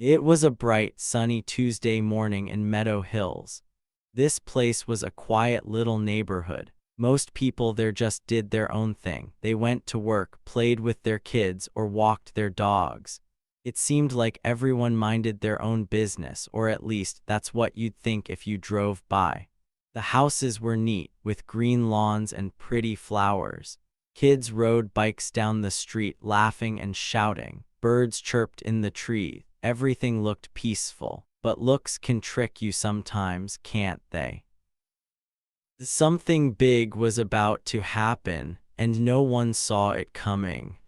It was a bright, sunny Tuesday morning in Meadow Hills. This place was a quiet little neighborhood. Most people there just did their own thing. They went to work, played with their kids, or walked their dogs. It seemed like everyone minded their own business, or at least that's what you'd think if you drove by. The houses were neat, with green lawns and pretty flowers. Kids rode bikes down the street laughing and shouting. Birds chirped in the trees. Everything looked peaceful. But looks can trick you sometimes, can't they? Something big was about to happen, and no one saw it coming.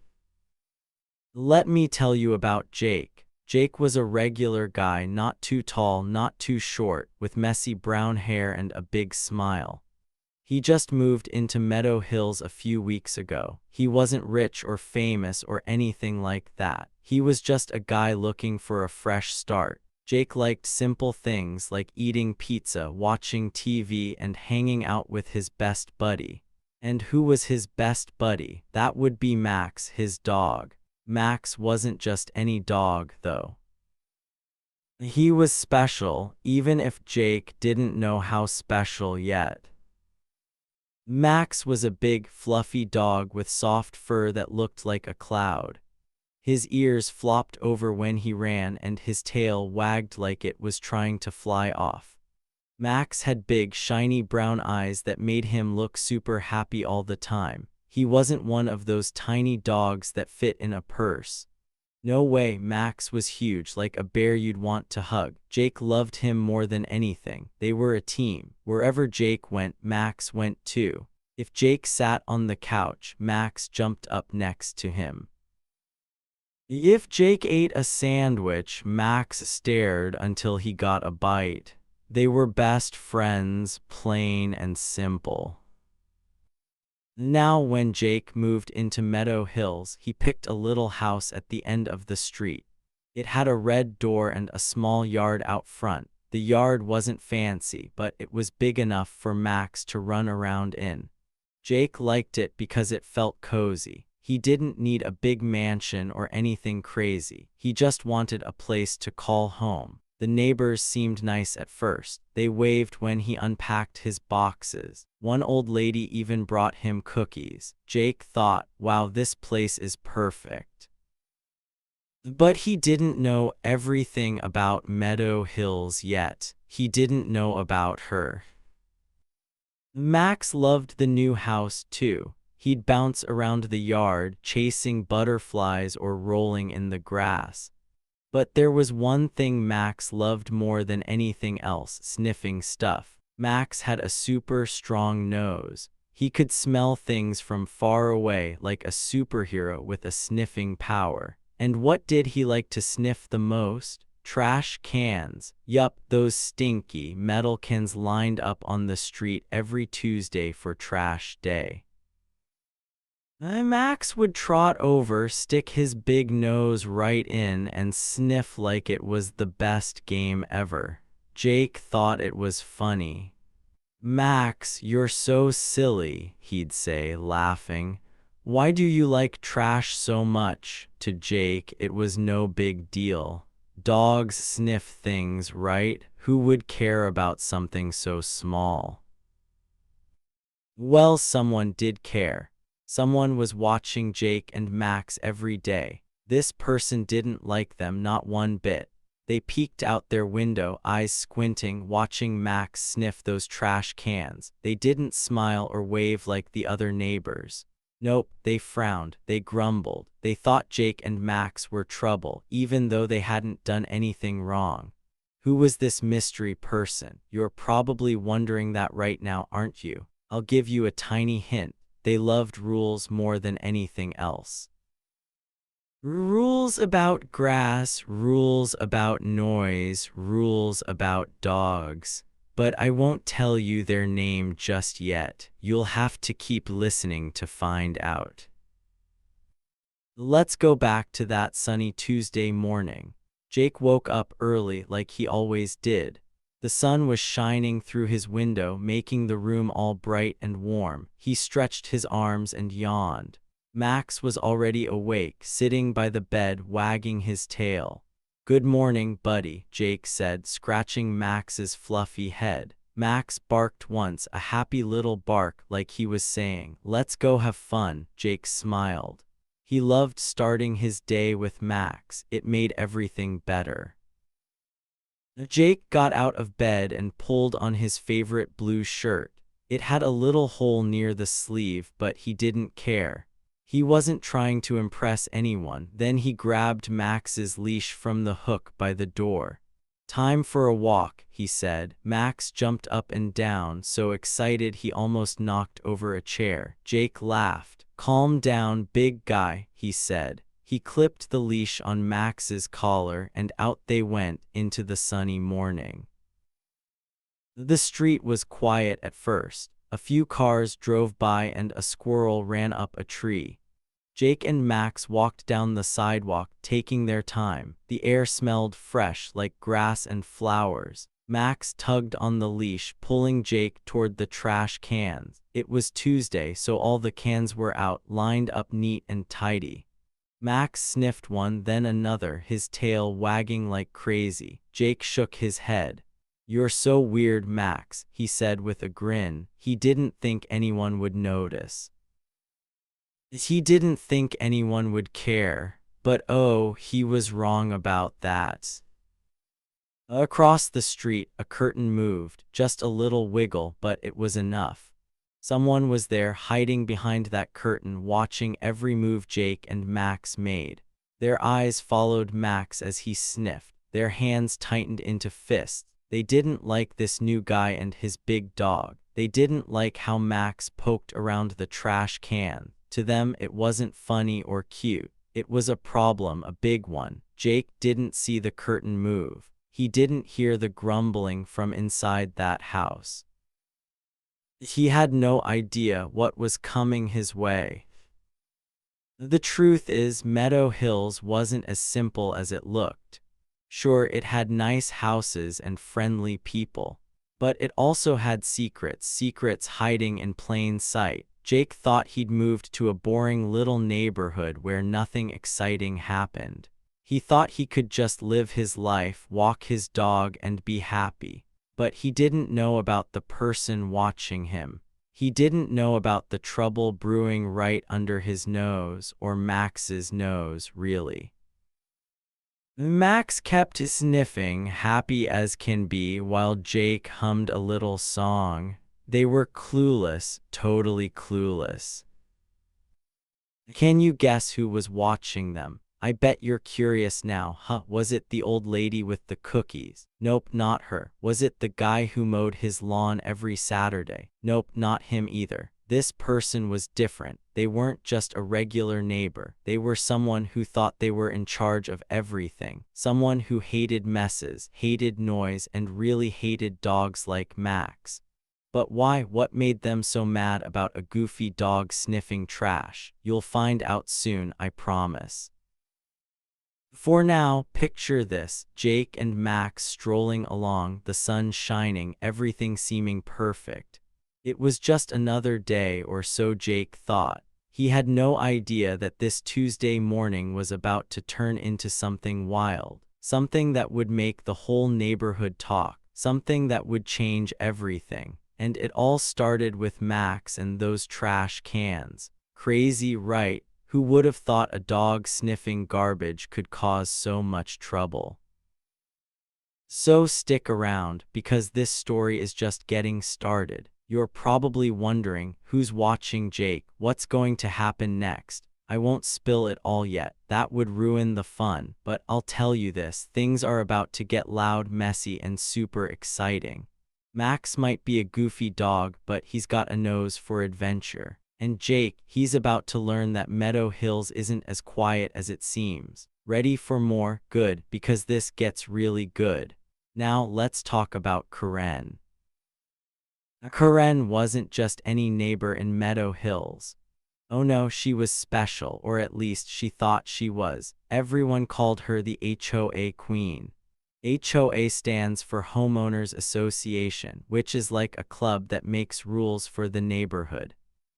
Let me tell you about Jake. Jake was a regular guy, not too tall, not too short, with messy brown hair and a big smile. He just moved into Meadow Hills a few weeks ago. He wasn't rich or famous or anything like that. He was just a guy looking for a fresh start. Jake liked simple things like eating pizza, watching TV, and hanging out with his best buddy. And who was his best buddy? That would be Max, his dog. Max wasn't just any dog, though. He was special, even if Jake didn't know how special yet. Max was a big, fluffy dog with soft fur that looked like a cloud. His ears flopped over when he ran, and his tail wagged like it was trying to fly off. Max had big, shiny brown eyes that made him look super happy all the time. He wasn't one of those tiny dogs that fit in a purse. No way, Max was huge, like a bear you'd want to hug. Jake loved him more than anything. They were a team. Wherever Jake went, Max went too. If Jake sat on the couch, Max jumped up next to him. If Jake ate a sandwich, Max stared until he got a bite. They were best friends, plain and simple. Now, when Jake moved into Meadow Hills, he picked a little house at the end of the street. It had a red door and a small yard out front. The yard wasn't fancy, but it was big enough for Max to run around in. Jake liked it because it felt cozy. He didn't need a big mansion or anything crazy. He just wanted a place to call home. The neighbors seemed nice at first. They waved when he unpacked his boxes. One old lady even brought him cookies. Jake thought, wow, this place is perfect. But he didn't know everything about Meadow Hills yet. He didn't know about her. Max loved the new house too. He'd bounce around the yard, chasing butterflies or rolling in the grass. But there was one thing Max loved more than anything else: sniffing stuff. Max had a super strong nose. He could smell things from far away, like a superhero with a sniffing power. And what did he like to sniff the most? Trash cans. Yup, those stinky metal cans lined up on the street every Tuesday for trash day. Max would trot over, stick his big nose right in, and sniff like it was the best game ever. Jake thought it was funny. "Max, you're so silly," he'd say, laughing. "Why do you like trash so much?" To Jake, it was no big deal. Dogs sniff things, right? Who would care about something so small? Well, someone did care. Someone was watching Jake and Max every day. This person didn't like them, not one bit. They peeked out their window, eyes squinting, watching Max sniff those trash cans. They didn't smile or wave like the other neighbors. Nope, they frowned, they grumbled. They thought Jake and Max were trouble, even though they hadn't done anything wrong. Who was this mystery person? You're probably wondering that right now, aren't you? I'll give you a tiny hint. They loved rules more than anything else. Rules about grass, rules about noise, rules about dogs. But I won't tell you their name just yet. You'll have to keep listening to find out. Let's go back to that sunny Tuesday morning. Jake woke up early like he always did. The sun was shining through his window, making the room all bright and warm. He stretched his arms and yawned. Max was already awake, sitting by the bed, wagging his tail. "Good morning, buddy," Jake said, scratching Max's fluffy head. Max barked once, a happy little bark like he was saying, "Let's go have fun." Jake smiled. He loved starting his day with Max. It made everything better. Jake got out of bed and pulled on his favorite blue shirt. It had a little hole near the sleeve, but he didn't care. He wasn't trying to impress anyone. Then he grabbed Max's leash from the hook by the door. "Time for a walk," he said. Max jumped up and down, so excited he almost knocked over a chair. Jake laughed. "Calm down, big guy," he said. He clipped the leash on Max's collar and out they went into the sunny morning. The street was quiet at first. A few cars drove by and a squirrel ran up a tree. Jake and Max walked down the sidewalk, taking their time. The air smelled fresh, like grass and flowers. Max tugged on the leash, pulling Jake toward the trash cans. It was Tuesday, so all the cans were out, lined up neat and tidy. Max sniffed one, then another, his tail wagging like crazy. Jake shook his head. "You're so weird, Max," he said with a grin. He didn't think anyone would notice. He didn't think anyone would care. But oh, he was wrong about that. Across the street, a curtain moved, just a little wiggle, but it was enough. Someone was there, hiding behind that curtain, watching every move Jake and Max made. Their eyes followed Max as he sniffed. Their hands tightened into fists. They didn't like this new guy and his big dog. They didn't like how Max poked around the trash can. To them, it wasn't funny or cute. It was a problem, a big one. Jake didn't see the curtain move. He didn't hear the grumbling from inside that house. He had no idea what was coming his way. The truth is, Meadow Hills wasn't as simple as it looked. Sure, it had nice houses and friendly people. But it also had secrets hiding in plain sight. Jake thought he'd moved to a boring little neighborhood where nothing exciting happened. He thought he could just live his life, walk his dog, and be happy. But he didn't know about the person watching him. He didn't know about the trouble brewing right under his nose, or Max's nose, really. Max kept sniffing, happy as can be, while Jake hummed a little song. They were clueless, totally clueless. Can you guess who was watching them? I bet you're curious now, huh? Was it the old lady with the cookies? Nope, not her. Was it the guy who mowed his lawn every Saturday? Nope, not him either. This person was different. They weren't just a regular neighbor. They were someone who thought they were in charge of everything. Someone who hated messes, hated noise, and really hated dogs like Max. But why? What made them so mad about a goofy dog sniffing trash? You'll find out soon, I promise. For now, picture this: Jake and Max strolling along, the sun shining, everything seeming perfect. It was just another day, or so Jake thought. He had no idea that this Tuesday morning was about to turn into something wild, something that would make the whole neighborhood talk, something that would change everything. And it all started with Max and those trash cans. Crazy, right? Who would have thought a dog sniffing garbage could cause so much trouble? So stick around, because this story is just getting started. You're probably wondering, who's watching Jake? What's going to happen next? I won't spill it all yet. That would ruin the fun. But I'll tell you this: things are about to get loud, messy, and super exciting. Max might be a goofy dog, but he's got a nose for adventure. And Jake, he's about to learn that Meadow Hills isn't as quiet as it seems. Ready for more? Good, because this gets really good. Now let's talk about Karen. Karen wasn't just any neighbor in Meadow Hills. Oh no, she was special, or at least she thought she was. Everyone called her the HOA Queen. HOA stands for Homeowners Association, which is like a club that makes rules for the neighborhood.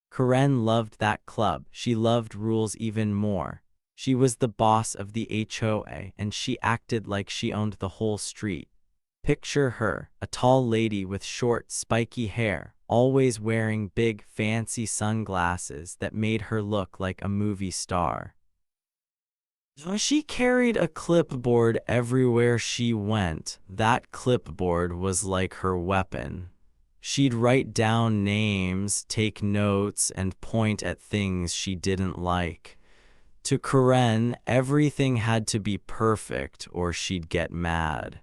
Karen loved that club. She loved rules even more. She was the boss of the HOA, and she acted like she owned the whole street. Picture her, a tall lady with short, spiky hair, always wearing big, fancy sunglasses that made her look like a movie star. She carried a clipboard everywhere she went. That clipboard was like her weapon. She'd write down names, take notes, and point at things she didn't like. To Karen, everything had to be perfect or she'd get mad.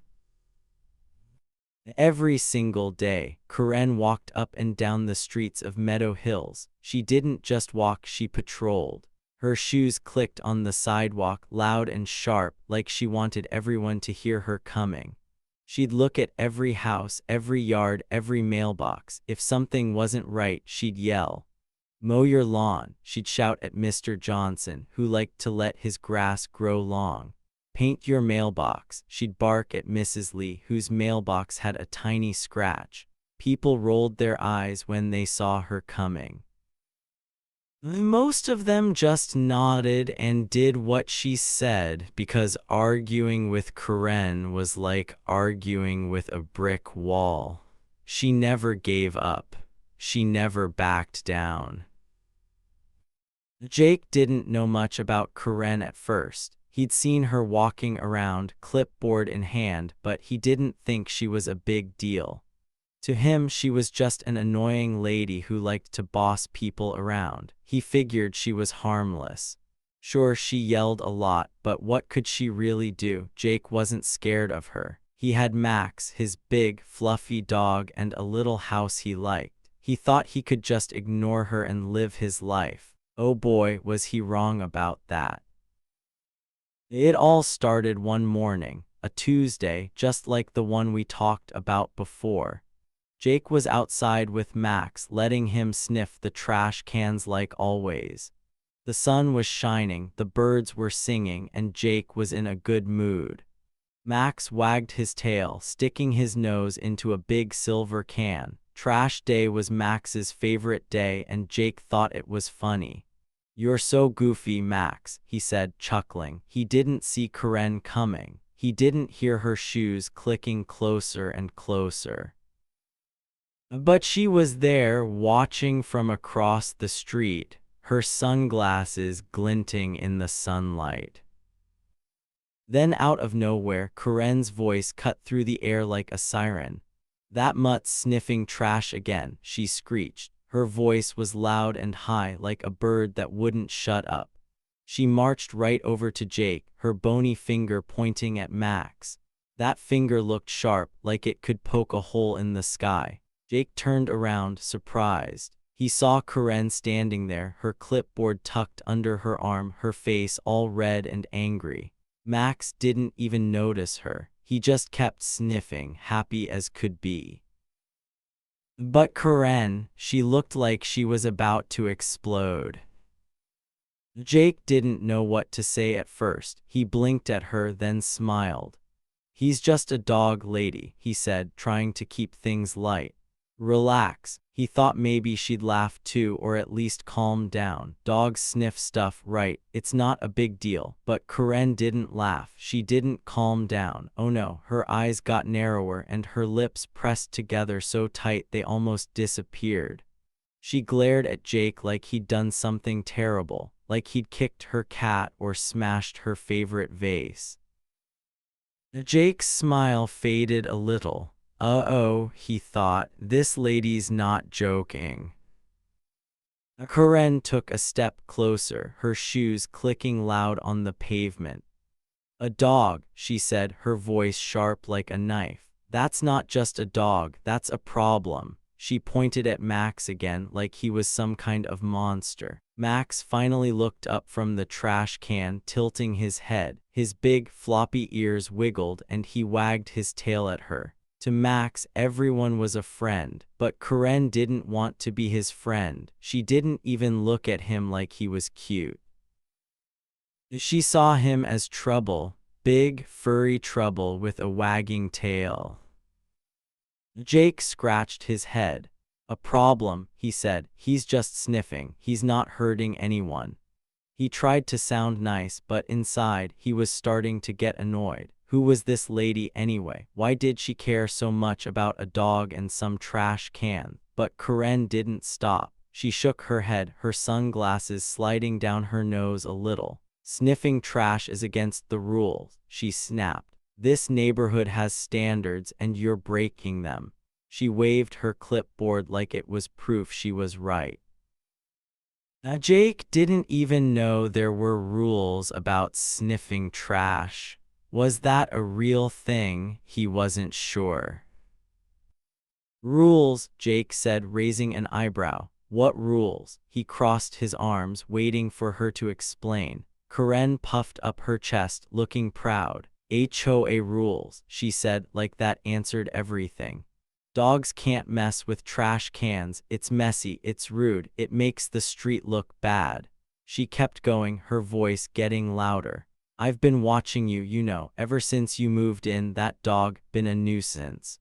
Every single day, Karen walked up and down the streets of Meadow Hills. She didn't just walk, she patrolled. Her shoes clicked on the sidewalk, loud and sharp, like she wanted everyone to hear her coming. She'd look at every house, every yard, every mailbox. If something wasn't right, she'd yell, "Mow your lawn." She'd shout at Mr. Johnson, who liked to let his grass grow long. "Paint your mailbox." She'd bark at Mrs. Lee, whose mailbox had a tiny scratch. People rolled their eyes when they saw her coming. Most of them just nodded and did what she said, because arguing with Karen was like arguing with a brick wall. She never gave up. She never backed down. Jake didn't know much about Karen at first. He'd seen her walking around, clipboard in hand, but he didn't think she was a big deal. To him, she was just an annoying lady who liked to boss people around. He figured she was harmless. Sure, she yelled a lot, but what could she really do? Jake wasn't scared of her. He had Max, his big, fluffy dog, and a little house he liked. He thought he could just ignore her and live his life. Oh boy, was he wrong about that. It all started one morning, a Tuesday, just like the one we talked about before. Jake was outside with Max, letting him sniff the trash cans like always. The sun was shining, the birds were singing, and Jake was in a good mood. Max wagged his tail, sticking his nose into a big silver can. Trash day was Max's favorite day, and Jake thought it was funny. "You're so goofy, Max," he said, chuckling. He didn't see Karen coming. He didn't hear her shoes clicking closer and closer. But she was there, watching from across the street, her sunglasses glinting in the sunlight. Then out of nowhere, Karen's voice cut through the air like a siren. "That mutt's sniffing trash again," she screeched. Her voice was loud and high, like a bird that wouldn't shut up. She marched right over to Jake, her bony finger pointing at Max. That finger looked sharp, like it could poke a hole in the sky. Jake turned around, surprised. He saw Karen standing there, her clipboard tucked under her arm, her face all red and angry. Max didn't even notice her. He just kept sniffing, happy as could be. But Karen, she looked like she was about to explode. Jake didn't know what to say at first. He blinked at her, then smiled. "He's just a dog, lady," he said, trying to keep things light. "Relax." He thought maybe she'd laugh too, or at least calm down. Dogs sniff stuff, right? It's not a big deal. But Karen didn't laugh. She didn't calm down. Oh no, her eyes got narrower and her lips pressed together so tight they almost disappeared. She glared at Jake like he'd done something terrible, like he'd kicked her cat or smashed her favorite vase. Jake's smile faded a little. Uh-oh, he thought, this lady's not joking. Karen took a step closer, her shoes clicking loud on the pavement. "A dog," she said, her voice sharp like a knife. "That's not just a dog, that's a problem." She pointed at Max again like he was some kind of monster. Max finally looked up from the trash can, tilting his head. His big, floppy ears wiggled and he wagged his tail at her. To Max, everyone was a friend, but Karen didn't want to be his friend. She didn't even look at him like he was cute. She saw him as trouble, big, furry trouble with a wagging tail. Jake scratched his head. "A problem," he said. "He's just sniffing. He's not hurting anyone." He tried to sound nice, but inside, he was starting to get annoyed. Who was this lady anyway? Why did she care so much about a dog and some trash can? But Karen didn't stop. She shook her head, her sunglasses sliding down her nose a little. Sniffing trash is against the rules, she snapped. This neighborhood has standards and you're breaking them. She waved her clipboard like it was proof she was right. Jake didn't even know there were rules about sniffing trash. Was that a real thing? He wasn't sure. Rules, Jake said, raising an eyebrow. What rules? He crossed his arms, waiting for her to explain. Karen puffed up her chest, looking proud. HOA rules, she said, like that answered everything. Dogs can't mess with trash cans. It's messy, it's rude, it makes the street look bad. She kept going, her voice getting louder. I've been watching you, you know, ever since you moved in. That dog been a nuisance.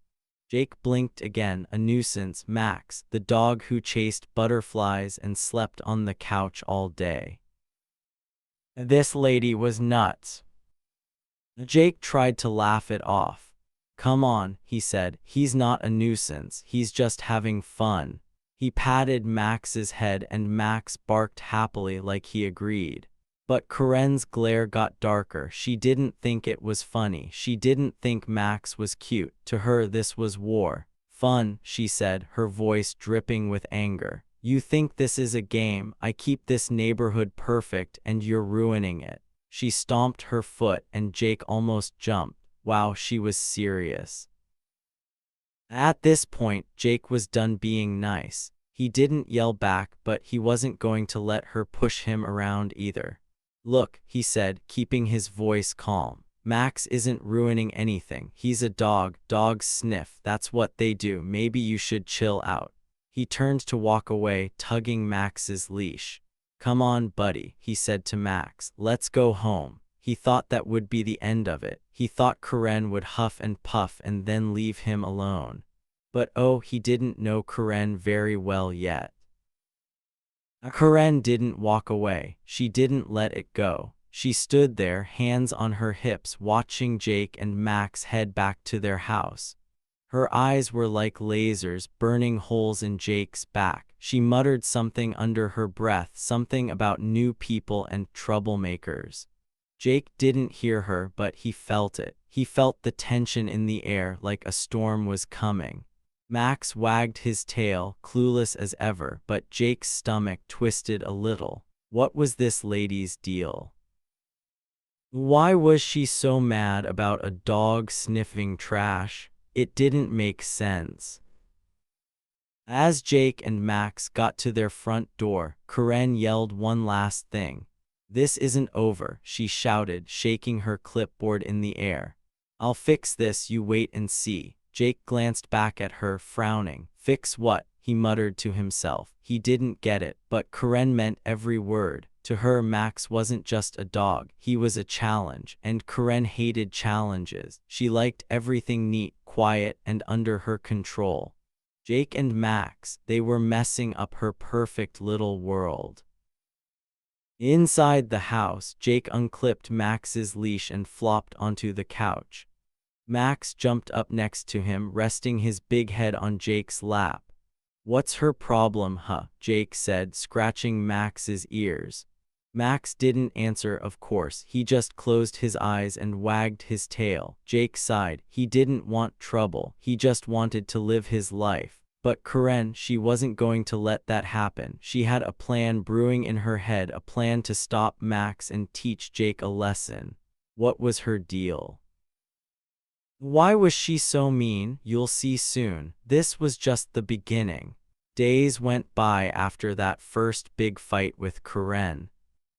Jake blinked again. A nuisance, Max, the dog who chased butterflies and slept on the couch all day. This lady was nuts. Jake tried to laugh it off. Come on, he said, he's not a nuisance, he's just having fun. He patted Max's head and Max barked happily like he agreed. But Karen's glare got darker. She didn't think it was funny. She didn't think Max was cute. To her this was war. Fun, she said, her voice dripping with anger. You think this is a game? I keep this neighborhood perfect and you're ruining it. She stomped her foot and Jake almost jumped. Wow, she was serious. At this point, Jake was done being nice. He didn't yell back, but he wasn't going to let her push him around either. Look, he said, keeping his voice calm. Max isn't ruining anything. He's a dog. Dogs sniff. That's what they do. Maybe you should chill out. He turned to walk away, tugging Max's leash. Come on, buddy, he said to Max. Let's go home. He thought that would be the end of it. He thought Karen would huff and puff and then leave him alone. But oh, he didn't know Karen very well yet. Karen didn't walk away. She didn't let it go. She stood there, hands on her hips, watching Jake and Max head back to their house. Her eyes were like lasers, burning holes in Jake's back. She muttered something under her breath, something about new people and troublemakers. Jake didn't hear her, but he felt it. He felt the tension in the air, like a storm was coming. Max wagged his tail, clueless as ever, but Jake's stomach twisted a little. What was this lady's deal? Why was she so mad about a dog sniffing trash? It didn't make sense. As Jake and Max got to their front door, Karen yelled one last thing. This isn't over, she shouted, shaking her clipboard in the air. I'll fix this, you wait and see. Jake glanced back at her, frowning. Fix what? He muttered to himself. He didn't get it, but Karen meant every word. To her, Max wasn't just a dog. He was a challenge, and Karen hated challenges. She liked everything neat, quiet, and under her control. Jake and Max, they were messing up her perfect little world. Inside the house, Jake unclipped Max's leash and flopped onto the couch. Max jumped up next to him, resting his big head on Jake's lap. What's her problem, huh? Jake said, scratching Max's ears. Max didn't answer, of course. He just closed his eyes and wagged his tail. Jake sighed. He didn't want trouble. He just wanted to live his life. But Karen, she wasn't going to let that happen. She had a plan brewing in her head, a plan to stop Max and teach Jake a lesson. What was her deal? Why was she so mean? You'll see soon. This was just the beginning. Days went by after that first big fight with Karen.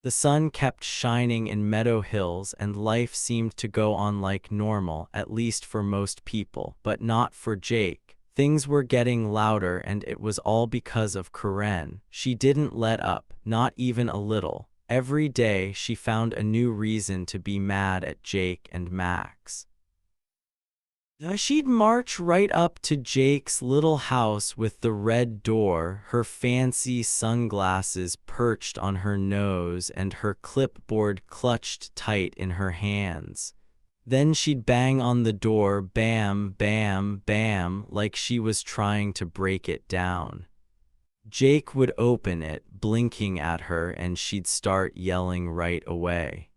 The sun kept shining in Meadow Hills and life seemed to go on like normal, at least for most people, but not for Jake. Things were getting louder and it was all because of Karen. She didn't let up, not even a little. Every day she found a new reason to be mad at Jake and Max. She'd march right up to Jake's little house with the red door, her fancy sunglasses perched on her nose and her clipboard clutched tight in her hands. Then she'd bang on the door, bam, bam, bam, like she was trying to break it down. Jake would open it, blinking at her, and she'd start yelling right away.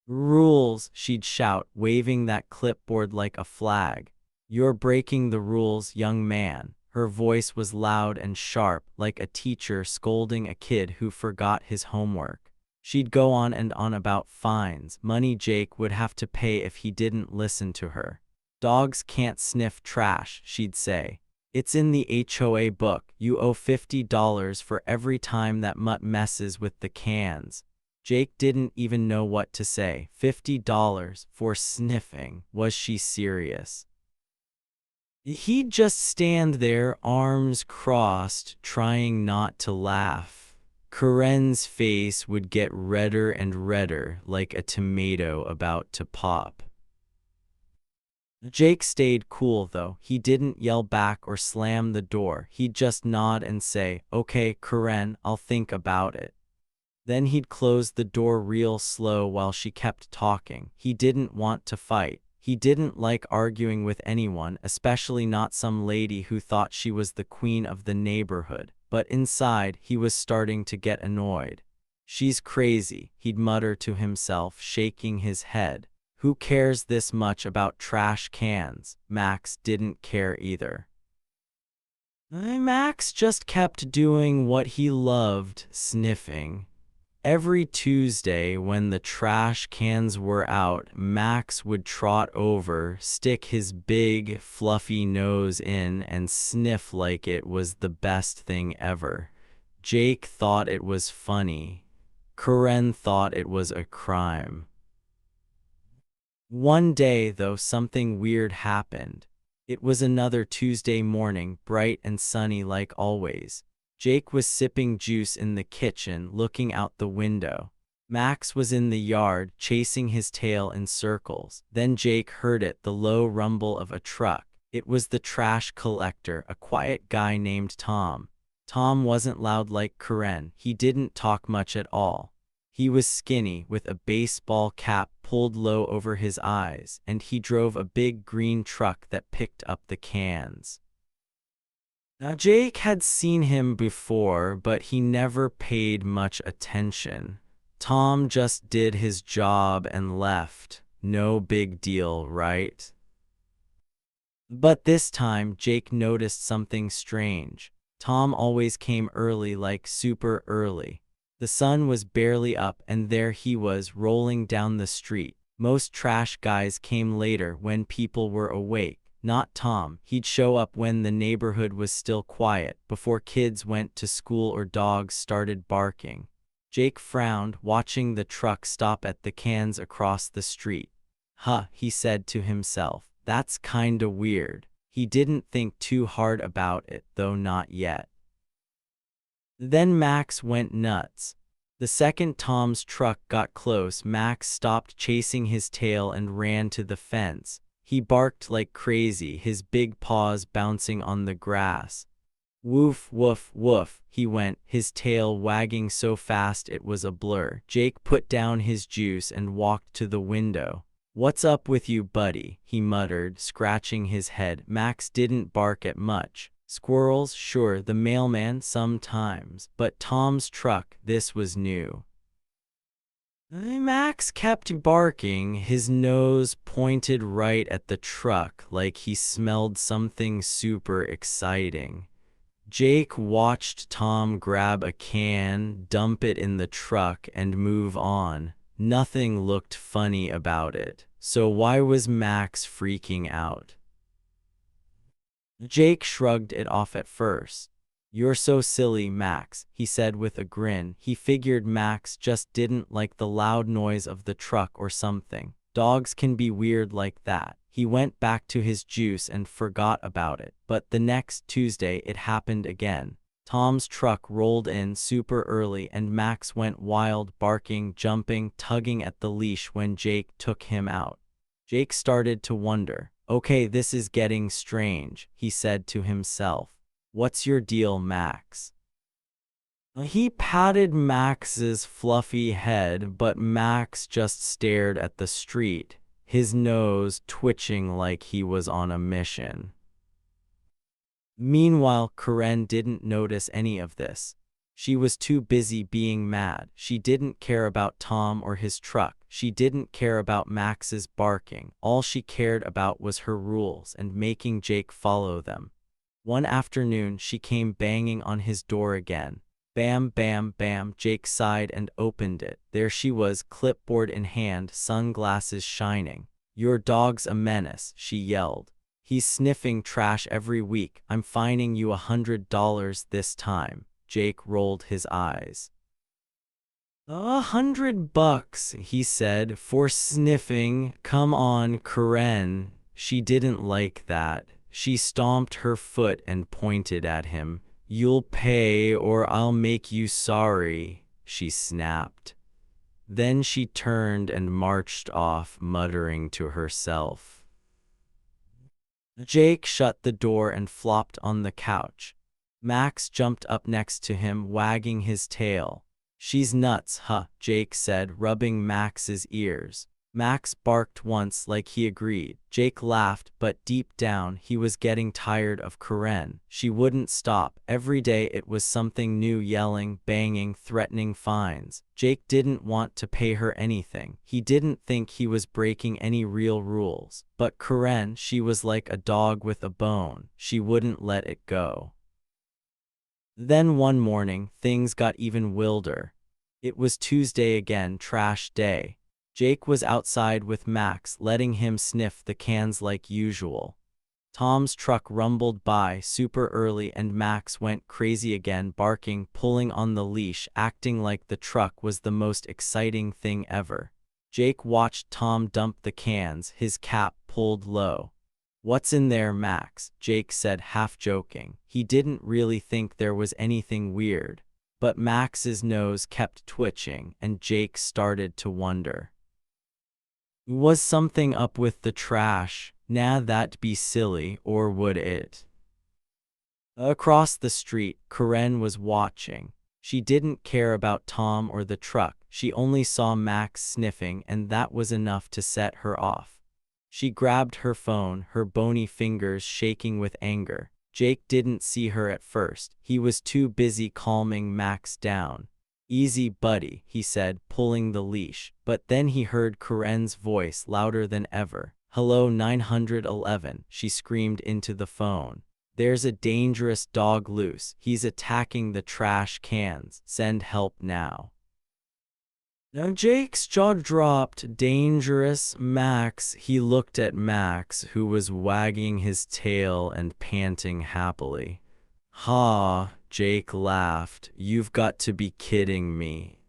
"Rules," she'd shout, waving that clipboard like a flag. "You're breaking the rules, young man." Her voice was loud and sharp, like a teacher scolding a kid who forgot his homework. She'd go on and on about fines, money Jake would have to pay if he didn't listen to her. "Dogs can't sniff trash," she'd say. "It's in the HOA book. You owe $50 for every time that mutt messes with the cans." Jake didn't even know what to say. $50 for sniffing? Was she serious? He'd just stand there, arms crossed, trying not to laugh. Karen's face would get redder and redder, like a tomato about to pop. Jake stayed cool though. He didn't yell back or slam the door. He'd just nod and say, "Okay, Karen, I'll think about it." Then he'd close the door real slow while she kept talking. He didn't want to fight. He didn't like arguing with anyone, especially not some lady who thought she was the queen of the neighborhood. But inside, he was starting to get annoyed. "She's crazy," he'd mutter to himself, shaking his head. "Who cares this much about trash cans?" Max didn't care either. Max just kept doing what he loved, sniffing. Every Tuesday when the trash cans were out, Max would trot over, stick his big, fluffy nose in, and sniff like it was the best thing ever. Jake thought it was funny. Karen thought it was a crime. One day, though, something weird happened. It was another Tuesday morning, bright and sunny like always. Jake was sipping juice in the kitchen, looking out the window. Max was in the yard, chasing his tail in circles. Then Jake heard it, the low rumble of a truck. It was the trash collector, a quiet guy named Tom. Tom wasn't loud like Karen. He didn't talk much at all. He was skinny, with a baseball cap pulled low over his eyes, and he drove a big green truck that picked up the cans. Now, Jake had seen him before, but he never paid much attention. Tom just did his job and left. No big deal, right? But this time, Jake noticed something strange. Tom always came early, like super early. The sun was barely up, and there he was, rolling down the street. Most trash guys came later, when people were awake. Not Tom. He'd show up when the neighborhood was still quiet, before kids went to school or dogs started barking. Jake frowned, watching the truck stop at the cans across the street. "Huh," he said to himself. "That's kinda weird." He didn't think too hard about it, though not yet. Then Max went nuts. The second Tom's truck got close, Max stopped chasing his tail and ran to the fence. He barked like crazy, his big paws bouncing on the grass. "Woof, woof, woof," he went, his tail wagging so fast it was a blur. Jake put down his juice and walked to the window. "What's up with you, buddy?" he muttered, scratching his head. Max didn't bark at much. Squirrels, sure, the mailman sometimes, but Tom's truck, this was new. Max kept barking, his nose pointed right at the truck like he smelled something super exciting. Jake watched Tom grab a can, dump it in the truck, and move on. Nothing looked funny about it, so why was Max freaking out? Jake shrugged it off at first. "You're so silly, Max," he said with a grin. He figured Max just didn't like the loud noise of the truck or something. Dogs can be weird like that. He went back to his juice and forgot about it. But the next Tuesday it happened again. Tom's truck rolled in super early and Max went wild, barking, jumping, tugging at the leash when Jake took him out. Jake started to wonder. Okay, this is getting strange, he said to himself. What's your deal, Max? He patted Max's fluffy head, but Max just stared at the street, his nose twitching like he was on a mission. Meanwhile, Karen didn't notice any of this. She was too busy being mad. She didn't care about Tom or his truck. She didn't care about Max's barking. All she cared about was her rules and making Jake follow them. One afternoon, she came banging on his door again. Bam, bam, bam. Jake sighed and opened it. There she was, clipboard in hand, sunglasses shining. Your dog's a menace, she yelled. He's sniffing trash every week. I'm fining you $100 this time. Jake rolled his eyes. $100, he said, for sniffing. Come on, Karen. She didn't like that. She stomped her foot and pointed at him. You'll pay or I'll make you sorry, she snapped. Then she turned and marched off, muttering to herself. Jake shut the door and flopped on the couch. Max jumped up next to him, wagging his tail. She's nuts, huh? Jake said, rubbing Max's ears. Max barked once like he agreed. Jake laughed, but deep down he was getting tired of Karen. She wouldn't stop. Every day it was something new, yelling, banging, threatening fines. Jake didn't want to pay her anything. He didn't think he was breaking any real rules. But Karen, she was like a dog with a bone. She wouldn't let it go. Then one morning, things got even wilder. It was Tuesday again, trash day. Jake was outside with Max, letting him sniff the cans like usual. Tom's truck rumbled by super early and Max went crazy again, barking, pulling on the leash, acting like the truck was the most exciting thing ever. Jake watched Tom dump the cans, his cap pulled low. What's in there, Max? Jake said, half joking. He didn't really think there was anything weird. But Max's nose kept twitching, and Jake started to wonder. Was something up with the trash? Nah, that'd be silly, or would it? Across the street, Karen was watching. She didn't care about Tom or the truck. She only saw Max sniffing, and that was enough to set her off. She grabbed her phone, her bony fingers shaking with anger. Jake didn't see her at first. He was too busy calming Max down. Easy, buddy, he said, pulling the leash. But then he heard Karen's voice louder than ever. Hello, 911, she screamed into the phone. There's a dangerous dog loose. He's attacking the trash cans. Send help now. Now Jake's jaw dropped. Dangerous, Max. He looked at Max, who was wagging his tail and panting happily. Ha, Jake laughed. You've got to be kidding me.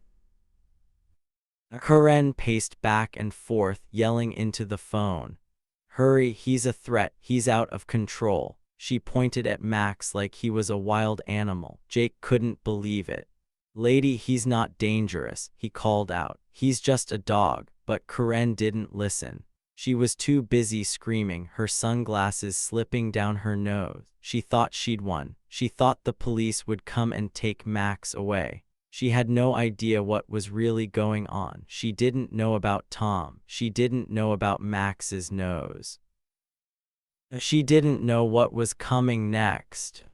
Karen paced back and forth, yelling into the phone. Hurry, he's a threat. He's out of control. She pointed at Max like he was a wild animal. Jake couldn't believe it. Lady, he's not dangerous, he called out. He's just a dog. But Karen didn't listen. She was too busy screaming, her sunglasses slipping down her nose. She thought she'd won. She thought the police would come and take Max away. She had no idea what was really going on. She didn't know about Tom. She didn't know about Max's nose. She didn't know what was coming next.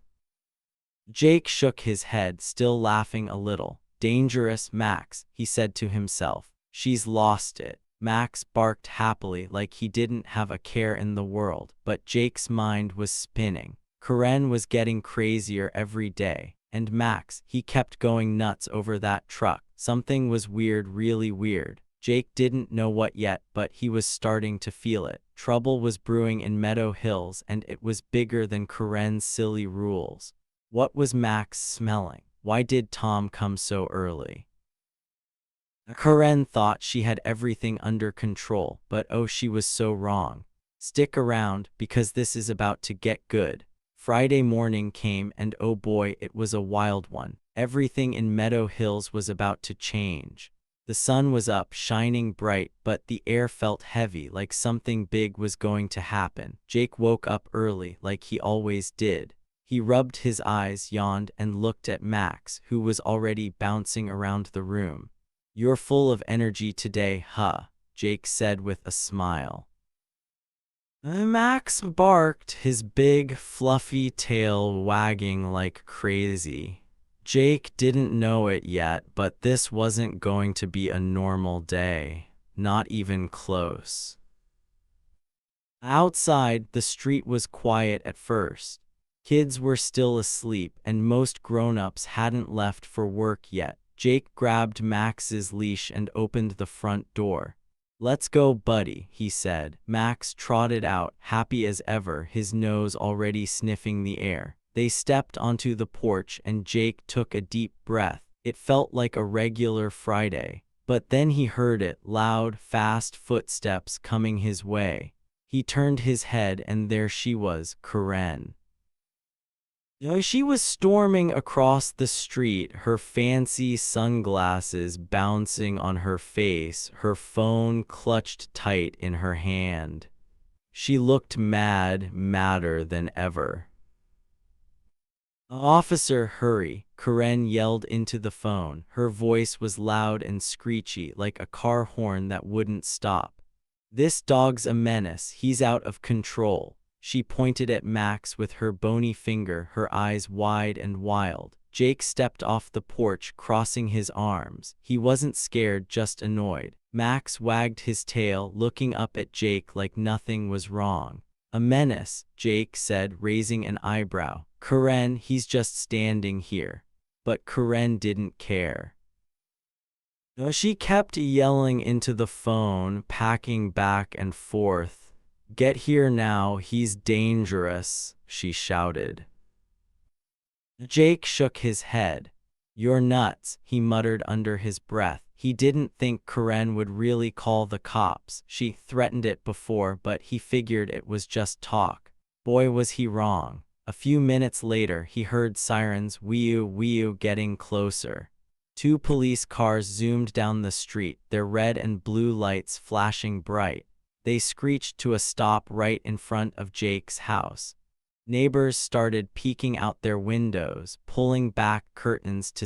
Jake shook his head, still laughing a little. Dangerous, Max, he said to himself. She's lost it. Max barked happily like he didn't have a care in the world, but Jake's mind was spinning. Karen was getting crazier every day, and Max, he kept going nuts over that truck. Something was weird, really weird. Jake didn't know what yet, but he was starting to feel it. Trouble was brewing in Meadow Hills, and it was bigger than Karen's silly rules. What was Max smelling? Why did Tom come so early? Karen thought she had everything under control, but oh, she was so wrong. Stick around, because this is about to get good. Friday morning came, and oh boy, it was a wild one. Everything in Meadow Hills was about to change. The sun was up, shining bright, but the air felt heavy, like something big was going to happen. Jake woke up early, like he always did. He rubbed his eyes, yawned, and looked at Max, who was already bouncing around the room. "You're full of energy today, huh?" Jake said with a smile. Max barked, his big, fluffy tail wagging like crazy. Jake didn't know it yet, but this wasn't going to be a normal day. Not even close. Outside, the street was quiet at first. Kids were still asleep, and most grown-ups hadn't left for work yet. Jake grabbed Max's leash and opened the front door. "Let's go, buddy," he said. Max trotted out, happy as ever, his nose already sniffing the air. They stepped onto the porch and Jake took a deep breath. It felt like a regular Friday. But then he heard it, loud, fast footsteps coming his way. He turned his head and there she was, Karen. She was storming across the street, her fancy sunglasses bouncing on her face, her phone clutched tight in her hand. She looked madder than ever. "Officer, hurry!" Karen yelled into the phone. Her voice was loud and screechy, like a car horn that wouldn't stop. "This dog's a menace, he's out of control." She pointed at Max with her bony finger, her eyes wide and wild. Jake stepped off the porch, crossing his arms. He wasn't scared, just annoyed. Max wagged his tail, looking up at Jake like nothing was wrong. "A menace," Jake said, raising an eyebrow. "Karen, he's just standing here." But Karen didn't care. She kept yelling into the phone, packing back and forth. "Get here now, he's dangerous," she shouted. Jake shook his head. "You're nuts," he muttered under his breath. He didn't think Karen would really call the cops. She threatened it before, but he figured it was just talk. Boy, was he wrong. A few minutes later, he heard sirens wee-oo getting closer. 2 police cars zoomed down the street, their red and blue lights flashing bright. They screeched to a stop right in front of Jake's house. Neighbors started peeking out their windows, pulling back curtains to